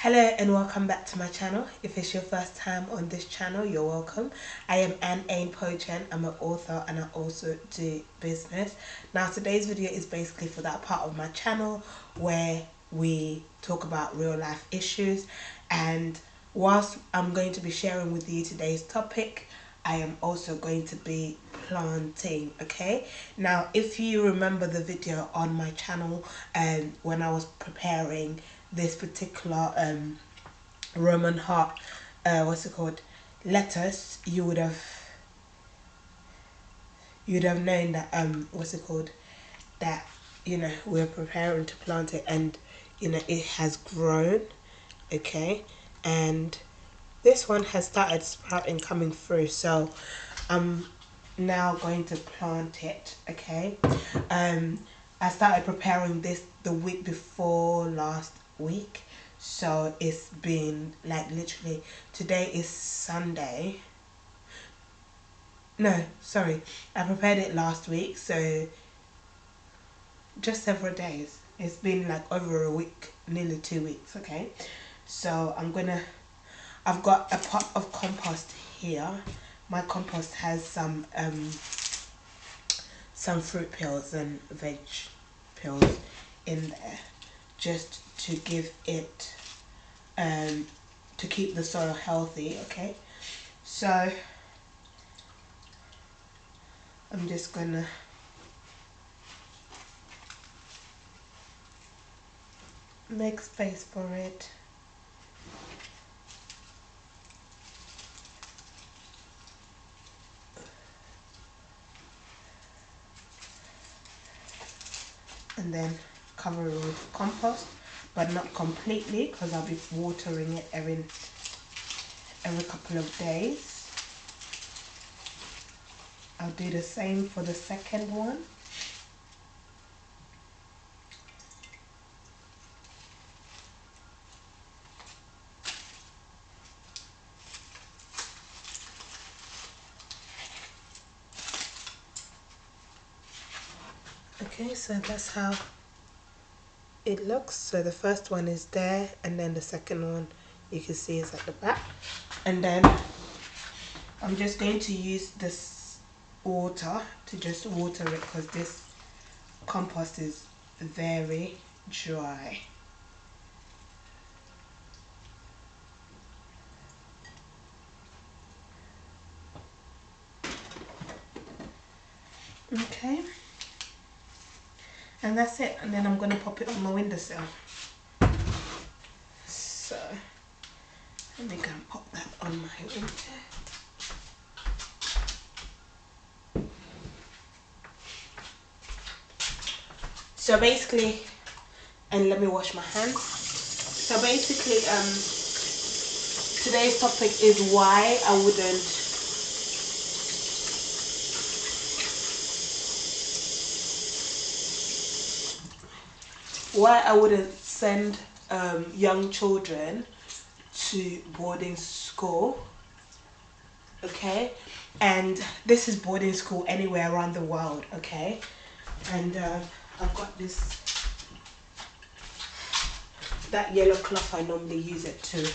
Hello and welcome back to my channel. If it's your first time on this channel, you're welcome. I am A.H.P. I'm an author and I also do business. Now today's video is basically for that part of my channel where we talk about real life issues, and whilst I'm going to be sharing with you today's topic, I am also going to be planting. Okay, now if you remember the video on my channel when I was preparing this particular Roman heart lettuce, you'd have known that that we're preparing to plant it, and it has grown. Okay, and this one has started sprouting, coming through, so I'm now going to plant it. Okay, I started preparing this the week before last week, so it's been like literally, today is Sunday. No, sorry, I prepared it last week, so just several days. It's been like over a week, nearly 2 weeks. Okay, so I've got a pot of compost here. My compost has some fruit peels and veg peels in there, just to give it to keep the soil healthy. Okay, so I'm just gonna make space for it. And then cover it with compost, but not completely, because I'll be watering it every couple of days. I'll do the same for the second one. Okay, so that's how it looks. So the first one is there, and then the second one you can see is at the back. And then I'm just going to use this water to just water it, because this compost is very dry. Okay, and that's it. And then I'm going to pop it on my windowsill. So let me go and pop that on my window. So basically, and let me wash my hands. So basically, today's topic is why I wouldn't send young children to boarding school. Okay, and this is boarding school anywhere around the world. Okay, and I've got that yellow cloth. I normally use it to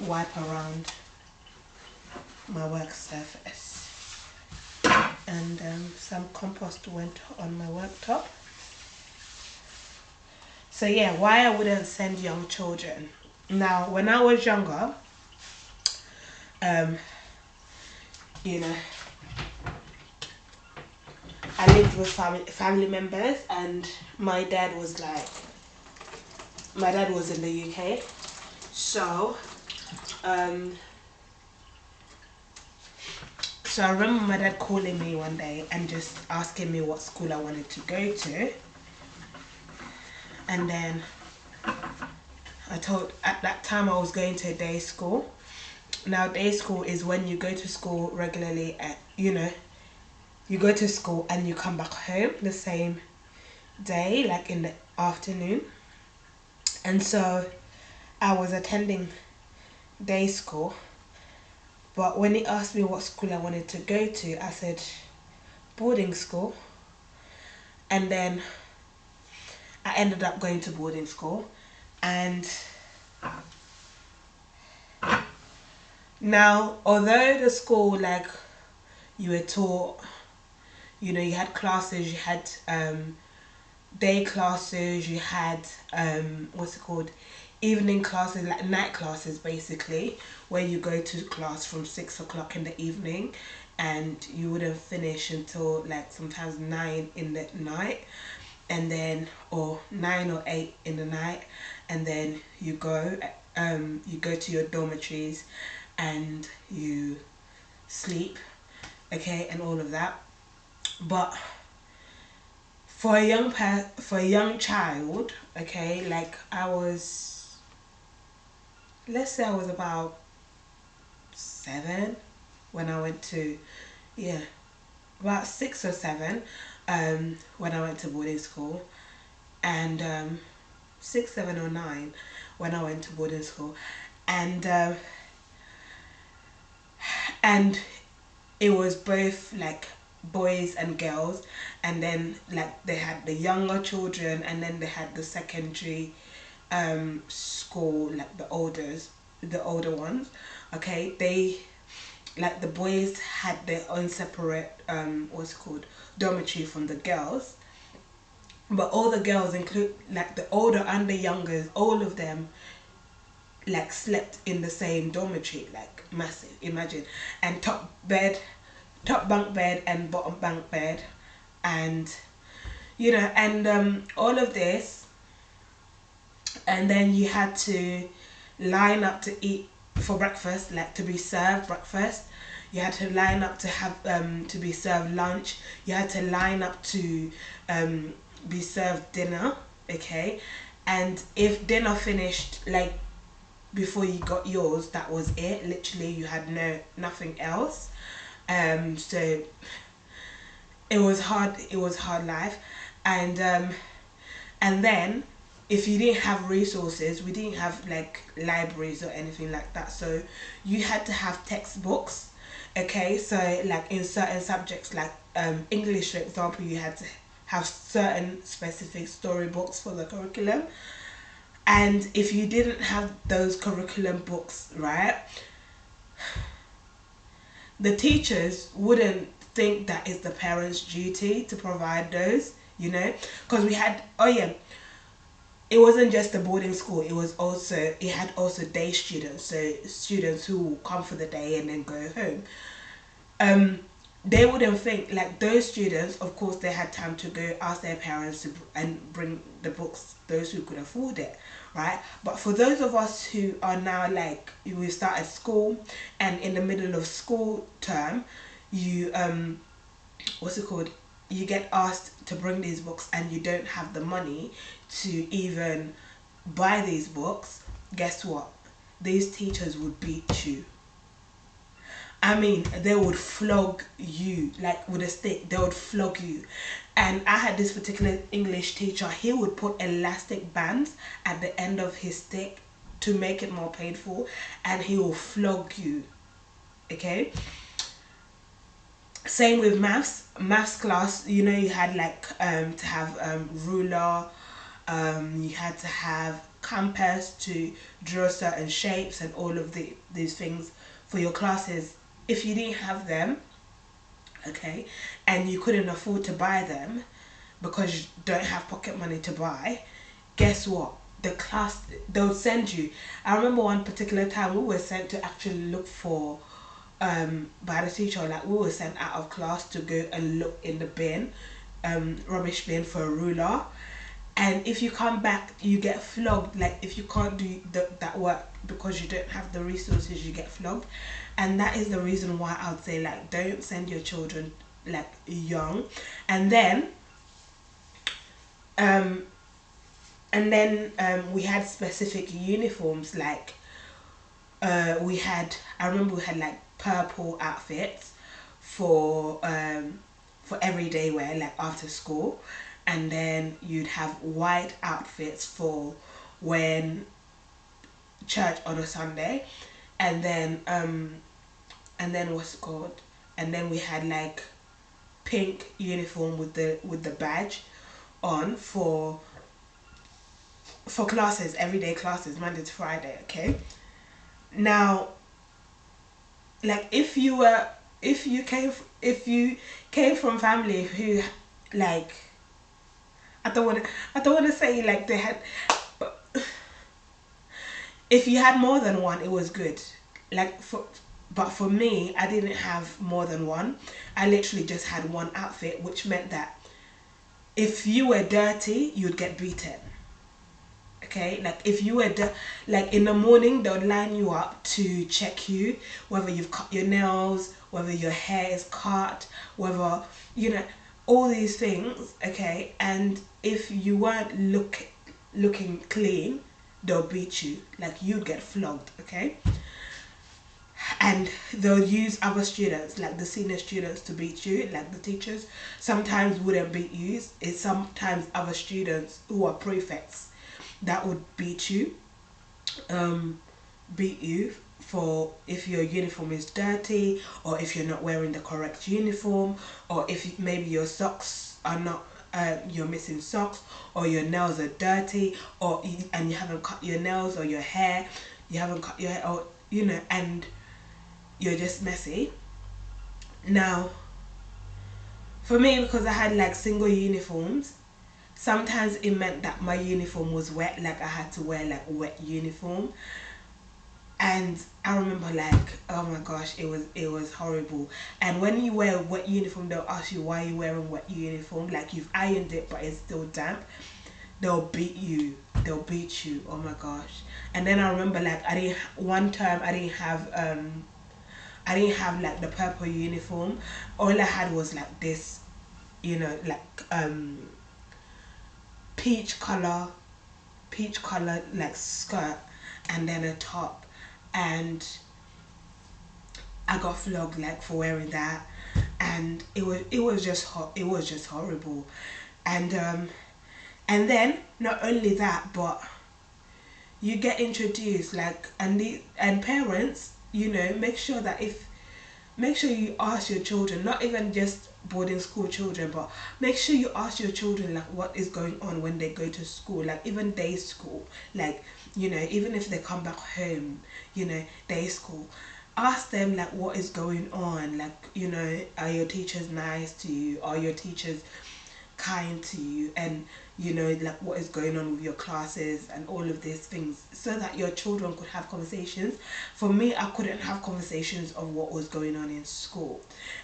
wipe around my work surface, and some compost went on my worktop. So yeah, why I wouldn't send young children. Now when I was younger, I lived with family members, and my dad was in the UK, so so I remember my dad calling me one day and just asking me what school I wanted to go to, and then I told, at that time I was going to a day school. Now day school is when you go to school regularly, you go to school and you come back home the same day, like in the afternoon. And so I was attending day school, but when he asked me what school I wanted to go to, I said boarding school. And then I ended up going to boarding school, And now, although the school, like, you were taught, you know, you had classes, you had day classes, you had what's it called, evening classes, like night classes basically, where you go to class from 6 o'clock in the evening and you wouldn't finish until like sometimes 9 in the night, and then, or 9 or 8 in the night, and then you go to your dormitories and you sleep, okay, and all of that. But for a young child, okay, like I was, let's say I was about 7 when I went to, yeah, about 6 or 7 when I went to boarding school, and 6, 7 or 9 when I went to boarding school, and and it was both like boys and girls, and then like they had the younger children, and then they had the secondary school, like the older ones, okay. They, like, the boys had their own separate what's it called, dormitory from the girls, but all the girls, include like the older and the younger, all of them like slept in the same dormitory, like massive, imagine. And top bunk bed and bottom bunk bed, and you know, and all of this, and then you had to line up to eat for breakfast, like to be served breakfast. You had to line up to have to be served lunch. You had to line up to be served dinner, okay. And if dinner finished like before you got yours, that was it, literally. You had nothing else. So it was hard life. And then if you didn't have resources, we didn't have like libraries or anything like that, so you had to have textbooks, okay. So like in certain subjects, like English for example, you had to have certain specific storybooks for the curriculum. And if you didn't have those curriculum books, right, the teachers wouldn't think that it's the parents' duty to provide those, you know, because we had, oh yeah, it wasn't just a boarding school, it had also day students, so students who will come for the day and then go home. um they wouldn't think, like, those students, of course they had time to go ask their parents to and bring the books, those who could afford it, right. But for those of us who are now, like, we started school, and in the middle of school term, you what's it called, you get asked to bring these books and you don't have the money to even buy these books. Guess what, these teachers would beat you. I mean, they would flog you, like with a stick. They would flog you. And I had this particular English teacher. He would put elastic bands at the end of his stick to make it more painful, and he will flog you. Okay. Same with maths class. You know, you had like to have ruler. You had to have compass to draw certain shapes and all of these things for your classes. If you didn't have them, okay, and you couldn't afford to buy them because you don't have pocket money to buy, guess what? The class, they'll send you. I remember one particular time we were sent to actually look for by the teacher, like we were sent out of class to go and look in the bin, rubbish bin, for a ruler. And if you come back, you get flogged. Like, if you can't do that work because you don't have the resources, you get flogged. And that is the reason why I would say, like, don't send your children like young. And then um we had specific uniforms, like I remember we had like purple outfits for everyday wear, like after school, and then you'd have white outfits for when church on a Sunday, and then what's it called, and then we had like pink uniform with the badge on for classes, everyday classes, Monday to Friday. Okay, now, like if you came from family who, like, I don't want to say like they had, but if you had more than one, it was good. Like but for me, I didn't have more than one. I literally just had one outfit, which meant that if you were dirty, you'd get beaten. Okay, like if you were like in the morning, they'll line you up to check you, whether you've cut your nails, whether your hair is cut, whether, you know, all these things. Okay, and if you weren't looking clean, they'll beat you. Like, you'd get flogged. Okay, and they'll use other students, like the senior students, to beat you. Like, the teachers sometimes wouldn't beat you. It's sometimes other students who are prefects that would um beat you for if your uniform is dirty, or if you're not wearing the correct uniform, or if maybe your socks are not, you're missing socks, or your nails are dirty, and you haven't cut your nails, or your hair, you haven't cut your hair, or, you know, and you're just messy. Now, for me, because I had like single uniforms, sometimes it meant that my uniform was wet. Like, I had to wear like wet uniform. And I remember, like, oh my gosh, it was horrible. And when you wear a wet uniform, they'll ask you why you're wearing wet uniform. Like, you've ironed it but it's still damp. They'll beat you. Oh my gosh. And then I remember, like, one time I didn't have like the purple uniform. All I had was like this, you know, like peach color like skirt, and then a top. And I got flogged, like, for wearing that. And it was just horrible. And then, not only that, but you get introduced, like, and parents, you know, make sure you ask your children, not even just boarding school children, but make sure you ask your children, like, what is going on when they go to school, like even day school. Like, you know, even if they come back home, you know, day school, ask them, like, what is going on. Like, you know, are your teachers nice to you? Are your teachers kind to you? And, you know, like, what is going on with your classes and all of these things, so that your children could have conversations. For me, I couldn't have conversations of what was going on in school.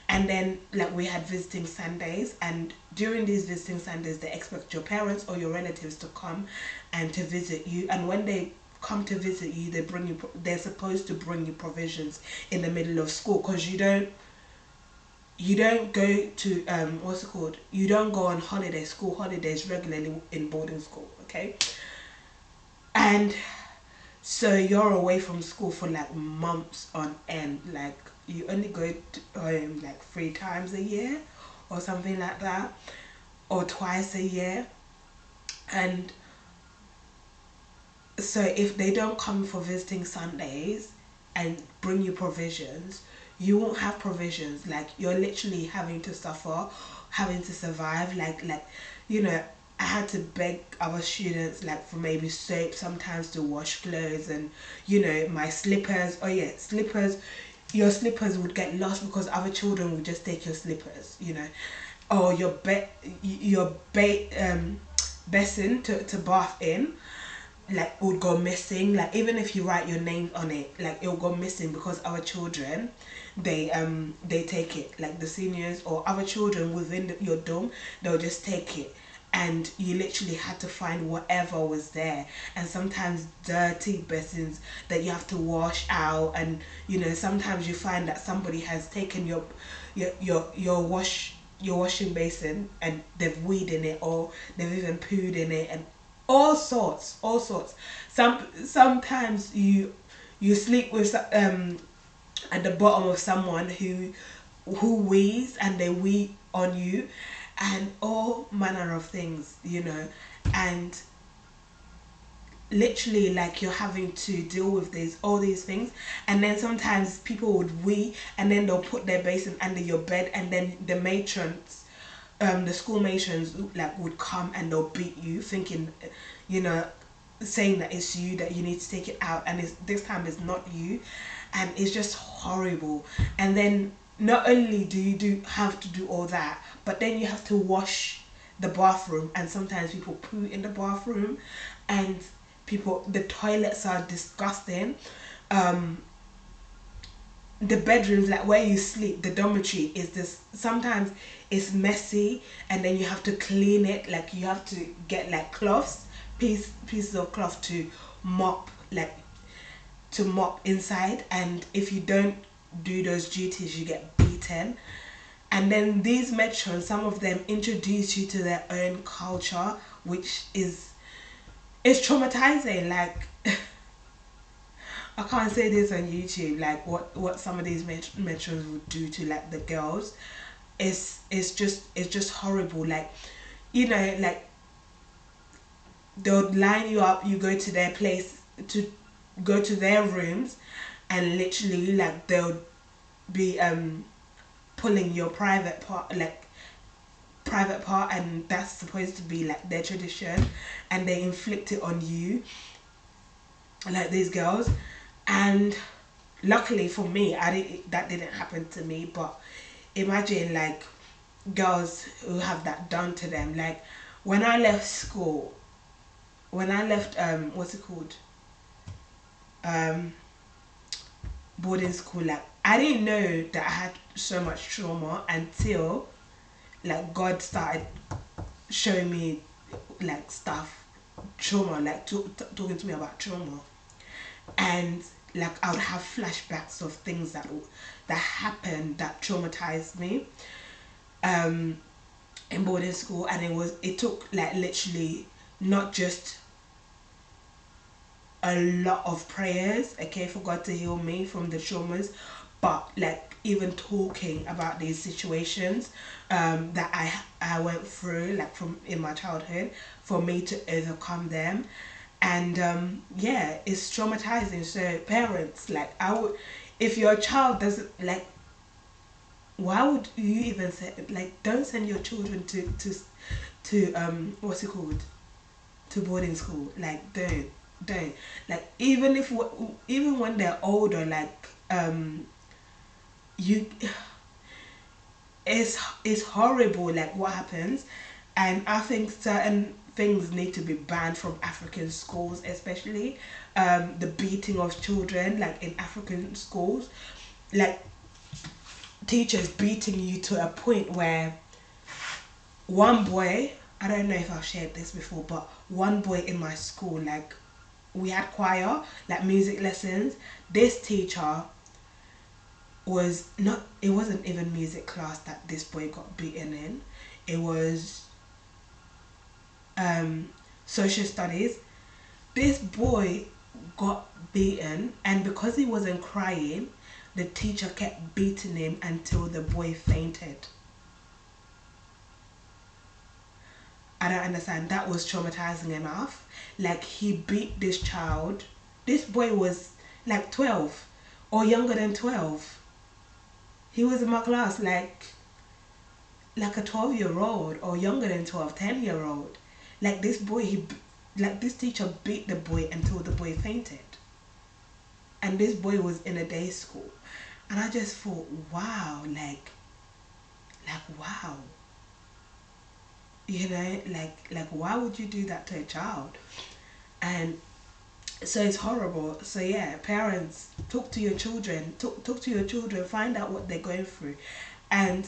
And then, like, we had visiting Sundays, and during these visiting Sundays, they expect your parents or your relatives to come and to visit you. And when they come to visit you, they're supposed to bring you provisions in the middle of school, because you don't go to what's it called, you don't go on school holidays regularly in boarding school. Okay, and so you're away from school for like months on end. Like, you only go to, like 3 times a year or something like that, or twice a year. And so if they don't come for visiting Sundays and bring you provisions, you won't have provisions. Like, you're literally having to suffer, having to survive. Like, you know, I had to beg other students, like, for maybe soap sometimes to wash clothes, and, you know, my slippers. Oh yeah, slippers. Your slippers would get lost because other children would just take your slippers, you know, or basin to bath in, like, would go missing. Like, even if you write your name on it, like, it will go missing because our children, they take it. Like, the seniors or other children within your dorm, they'll just take it. And you literally had to find whatever was there, and sometimes dirty basins that you have to wash out. And, you know, sometimes you find that somebody has taken your washing basin, and they've weed in it, or they've even pooed in it, and all sorts. Sometimes you sleep with at the bottom of someone who wees, and they wee on you, and all manner of things, you know. And literally, like, you're having to deal with all these things. And then sometimes people would wee, and then they'll put their basin under your bed, and then the matrons, the school matrons, like, would come and they'll beat you, thinking, you know, saying that it's you, that you need to take it out, and it's, this time it's not you, and it's just horrible. And then not only do you do have to do all that, but then you have to wash the bathroom, and sometimes people poo in the bathroom, and people, the toilets are disgusting. um the bedrooms, like where you sleep, the dormitory is this, sometimes it's messy, and then you have to clean it, like you have to get like cloths, pieces of cloth to mop, like to mop inside, and if you don't do those duties you get beaten. And then these metrons, some of them introduce you to their own culture, which is traumatizing. Like I can't say this on YouTube, like what some of these metrons would do to like the girls. It's just horrible. Like, you know, like they'll line you up, you go to their place, to go to their rooms, and literally like they'll be pulling your private part, like private part, and that's supposed to be like their tradition, and they inflict it on you, like these girls. And luckily for me, that didn't happen to me, but imagine like girls who have that done to them. Like when I left school, when I left what's it called, um boarding school, like I didn't know that I had so much trauma until like God started showing me like stuff, trauma, like talking to me about trauma. And like I would have flashbacks of things that happened that traumatized me um in boarding school. And it took like literally not just a lot of prayers, okay, for God to heal me from the traumas, but like even talking about these situations that I went through, like from in my childhood, for me to overcome them. And yeah, it's traumatizing. So parents, like I would, if your child doesn't like, why would you even say, like, don't send your children to what's it called, to boarding school. Like don't, like even when they're older, like you it's horrible like what happens. And I think certain things need to be banned from African schools, especially the beating of children, like in African schools, like teachers beating you to a point where one boy, I don't know if I've shared this before, but one boy in my school, like we had choir, like music lessons. This teacher was not, it wasn't even music class that this boy got beaten in. It was social studies. This boy got beaten, and because he wasn't crying, the teacher kept beating him until the boy fainted. I don't understand. That was traumatizing enough. Like he beat this child. This boy was like 12 or younger than 12. He was in my class like a 12-year-old or younger than 12, 10-year-old. Like this boy, like this teacher beat the boy until the boy fainted. And this boy was in a day school. And I just thought, wow, like wow. You know, like why would you do that to a child? And so it's horrible. So yeah, parents, talk to your children, talk to your children, find out what they're going through. And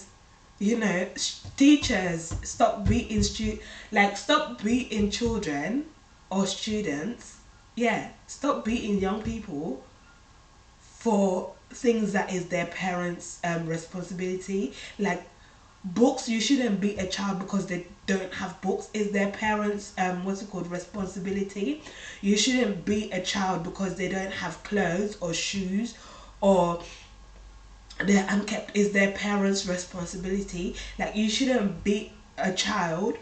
you know, teachers, stop beating stop beating children or students. Yeah, stop beating young people for things that is their parents responsibility. Like books, you shouldn't beat a child because they don't have books. It's their parents what's it called, responsibility. You shouldn't beat a child because they don't have clothes or shoes, or they're unkept. Is their parents responsibility. Like you shouldn't beat a child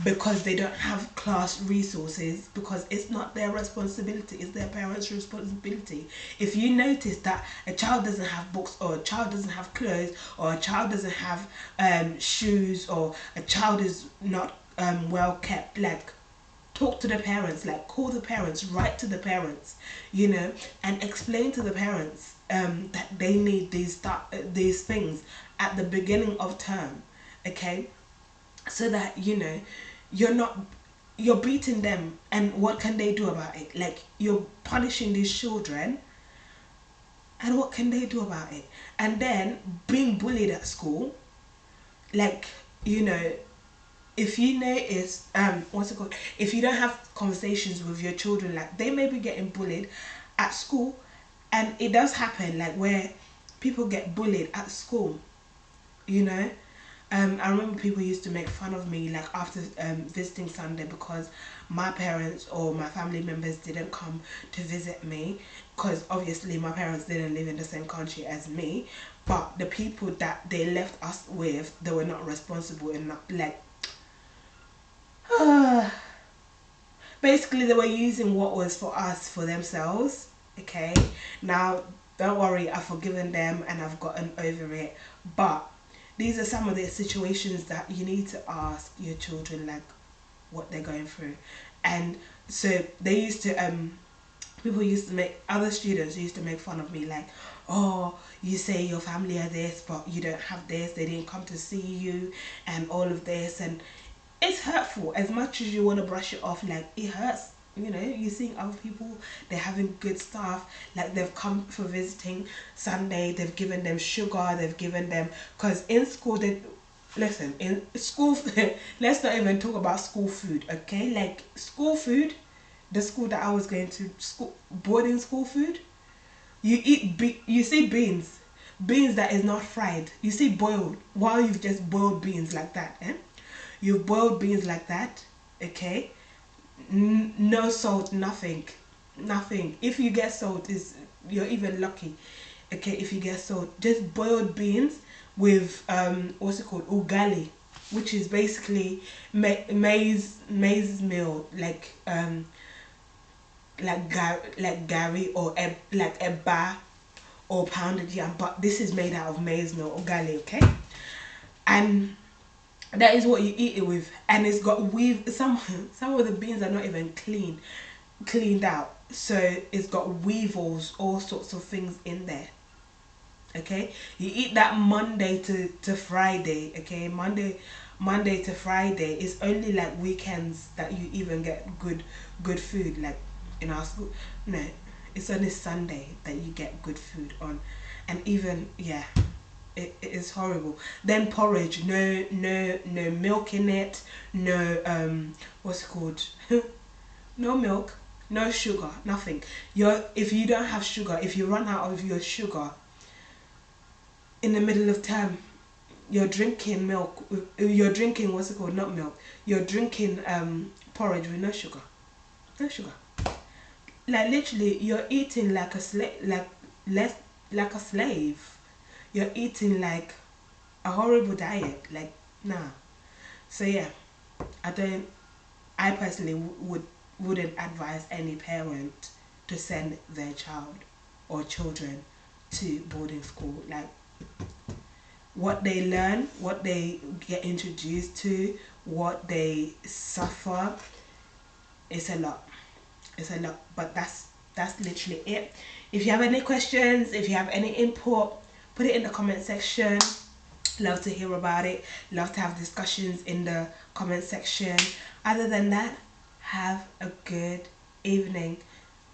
because they don't have class resources, because it's not their responsibility, it's their parents' responsibility. If you notice that a child doesn't have books, or a child doesn't have clothes, or a child doesn't have shoes, or a child is not well kept, like talk to the parents, like call the parents, write to the parents, you know, and explain to the parents that they need these things at the beginning of term, okay, so that, you know, you're beating them, and what can they do about it? Like, you're punishing these children, and what can they do about it? And then being bullied at school, like, you know, if you notice, what's it called? If you don't have conversations with your children, like, they may be getting bullied at school, and it does happen, like, where people get bullied at school, you know. I remember people used to make fun of me, like, after visiting Sunday, because my parents or my family members didn't come to visit me, because obviously my parents didn't live in the same country as me, but the people that they left us with, they were not responsible enough, like, basically they were using what was for us for themselves, okay. Now, don't worry, I've forgiven them and I've gotten over it, but these are some of the situations that you need to ask your children, like, what they're going through. And so they used to other students used to make fun of me, like, oh, you say your family are this, but you don't have this, they didn't come to see you, and all of this. And it's hurtful. As much as you want to brush it off, like, it hurts. You know, you're seeing other people, they're having good stuff, like, they've come for visiting Sunday, they've given them sugar, they've given them, because in school, listen, in school, let's not even talk about school food, okay? Like, school food, the school that I was going to, school, boarding school food, you see beans that is not fried, you see boiled, while you've just boiled beans like that, you've boiled beans like that, okay? No salt, nothing. If you get salt, you're even lucky, okay, if you get salt. Just boiled beans with what's it called, ugali, which is basically maize meal, like gari, or like eba, or pounded yam, but this is made out of maize meal, ugali, okay. And that is what you eat it with, and it's got some of the beans are not even cleaned out, so it's got weevils, all sorts of things in there, okay. You eat that Monday to Friday, okay. Monday to Friday. It's only like weekends that you even get good food, like in our school. No, it's only Sunday that you get good food on, and even, yeah, it is horrible. Then porridge, no milk in it, no what's it called, no milk, no sugar, nothing. If you don't have sugar, if you run out of your sugar in the middle of term, you're drinking milk, you're drinking, what's it called, not milk, you're drinking porridge with no sugar, like, literally you're eating like a slave, like a slave. You're eating like a horrible diet, like, nah. So yeah, I personally wouldn't advise any parent to send their child or children to boarding school. Like, what they learn, what they get introduced to, what they suffer, it's a lot. But that's literally it. If you have any questions, if you have any input, put it in the comment section. Love to hear about it. Love to have discussions in the comment section. Other than that, have a good evening.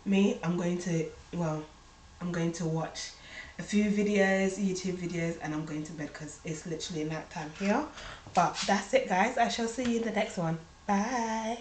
Me, I'm going to watch a few videos, YouTube videos, and I'm going to bed because it's literally night time here. But that's it, guys. I shall see you in the next one. Bye.